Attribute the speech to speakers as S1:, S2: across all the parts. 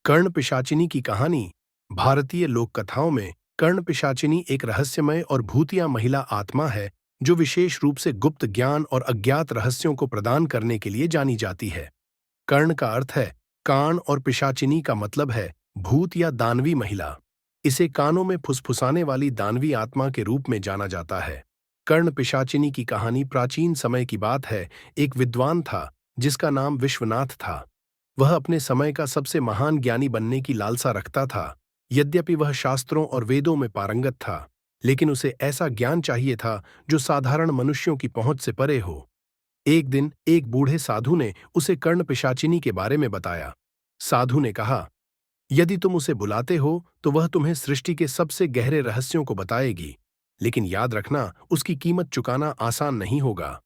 S1: कर्ण पिशाचिनी की कहानी। भारतीय लोक कथाओं में कर्ण पिशाचिनी एक रहस्यमय और भूतिया महिला आत्मा है जो विशेष रूप से गुप्त ज्ञान और अज्ञात रहस्यों को प्रदान करने के लिए जानी जाती है। कर्ण का अर्थ है कान और पिशाचिनी का मतलब है भूत या दानवी महिला। इसे कानों में फुसफुसाने वाली दानवी आत्मा के रूप में जाना जाता है। कर्ण पिशाचिनी की कहानी प्राचीन समय की बात है। एक विद्वान था जिसका नाम विश्वनाथ था। वह अपने समय का सबसे महान ज्ञानी बनने की लालसा रखता था। यद्यपि वह शास्त्रों और वेदों में पारंगत था, लेकिन उसे ऐसा ज्ञान चाहिए था जो साधारण मनुष्यों की पहुंच से परे हो। एक दिन एक बूढ़े साधु ने उसे कर्ण पिशाचिनी के बारे में बताया। साधु ने कहा, यदि तुम उसे बुलाते हो तो वह तुम्हें सृष्टि के सबसे गहरे रहस्यों को बताएगी, लेकिन याद रखना उसकी कीमत चुकाना आसान नहीं होगा।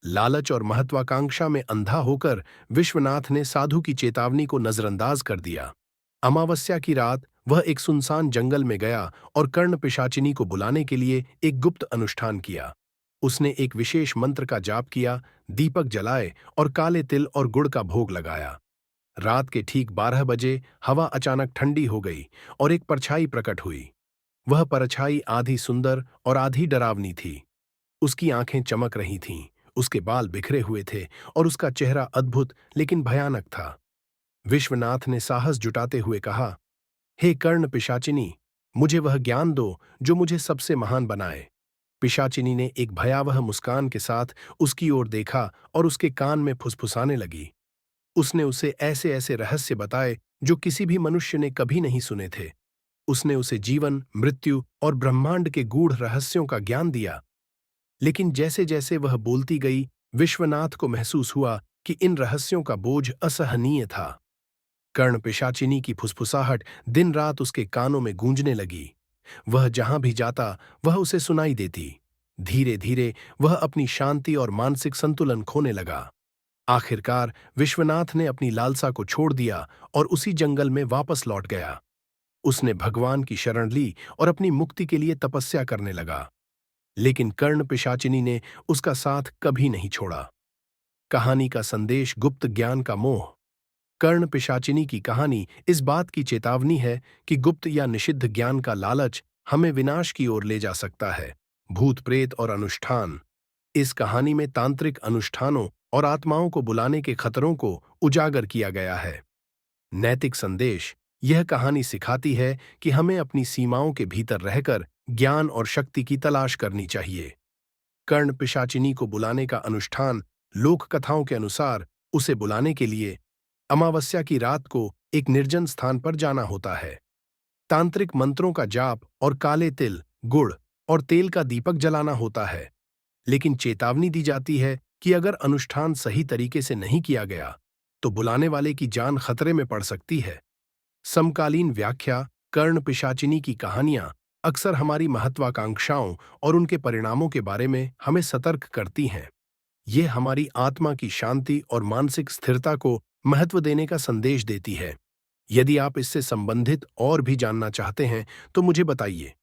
S1: लालच और महत्वाकांक्षा में अंधा होकर विश्वनाथ ने साधु की चेतावनी को नजरअंदाज कर दिया। अमावस्या की रात वह एक सुनसान जंगल में गया और कर्ण पिशाचिनी को बुलाने के लिए एक गुप्त अनुष्ठान किया। उसने एक विशेष मंत्र का जाप किया, दीपक जलाए और काले तिल और गुड़ का भोग लगाया। रात के ठीक 12 बजे हवा अचानक ठंडी हो गई और एक परछाई प्रकट हुई। वह परछाई आधी सुंदर और आधी डरावनी थी। उसकी आंखें चमक रही थीं, उसके बाल बिखरे हुए थे और उसका चेहरा अद्भुत लेकिन भयानक था। विश्वनाथ ने साहस जुटाते हुए कहा, हे कर्ण पिशाचिनी, मुझे वह ज्ञान दो जो मुझे सबसे महान बनाए। पिशाचिनी ने एक भयावह मुस्कान के साथ उसकी ओर देखा और उसके कान में फुसफुसाने लगी। उसने उसे ऐसे ऐसे रहस्य बताए जो किसी भी मनुष्य ने कभी नहीं सुने थे। उसने उसे जीवन, मृत्यु और ब्रह्मांड के गूढ़ रहस्यों का ज्ञान दिया। लेकिन जैसे जैसे वह बोलती गई, विश्वनाथ को महसूस हुआ कि इन रहस्यों का बोझ असहनीय था। कर्ण पिशाचिनी की फुसफुसाहट दिन रात उसके कानों में गूंजने लगी। वह जहां भी जाता वह उसे सुनाई देती। धीरे धीरे वह अपनी शांति और मानसिक संतुलन खोने लगा। आखिरकार विश्वनाथ ने अपनी लालसा को छोड़ दिया और उसी जंगल में वापस लौट गया। उसने भगवान की शरण ली और अपनी मुक्ति के लिए तपस्या करने लगा। लेकिन कर्ण पिशाचिनी ने उसका साथ कभी नहीं छोड़ा। कहानी का संदेश गुप्त ज्ञान का मोह। कर्ण पिशाचिनी की कहानी इस बात की चेतावनी है कि गुप्त या निषिद्ध ज्ञान का लालच हमें विनाश की ओर ले जा सकता है। भूत प्रेत और अनुष्ठान। इस कहानी में तांत्रिक अनुष्ठानों और आत्माओं को बुलाने के खतरों को उजागर किया गया है। नैतिक संदेश। यह कहानी सिखाती है कि हमें अपनी सीमाओं के भीतर रहकर ज्ञान और शक्ति की तलाश करनी चाहिए। कर्ण पिशाचिनी को बुलाने का अनुष्ठान लोक कथाओं के अनुसार उसे बुलाने के लिए अमावस्या की रात को एक निर्जन स्थान पर जाना होता है। तांत्रिक मंत्रों का जाप और काले तिल, गुड़ और तेल का दीपक जलाना होता है। लेकिन चेतावनी दी जाती है कि अगर अनुष्ठान सही तरीके से नहीं किया गया तो बुलाने वाले की जान खतरे में पड़ सकती है। समकालीन व्याख्या। कर्ण पिशाचिनी की कहानियां अक्सर हमारी महत्वाकांक्षाओं और उनके परिणामों के बारे में हमें सतर्क करती हैं। ये हमारी आत्मा की शांति और मानसिक स्थिरता को महत्व देने का संदेश देती है। यदि आप इससे संबंधित और भी जानना चाहते हैं तो मुझे बताइए।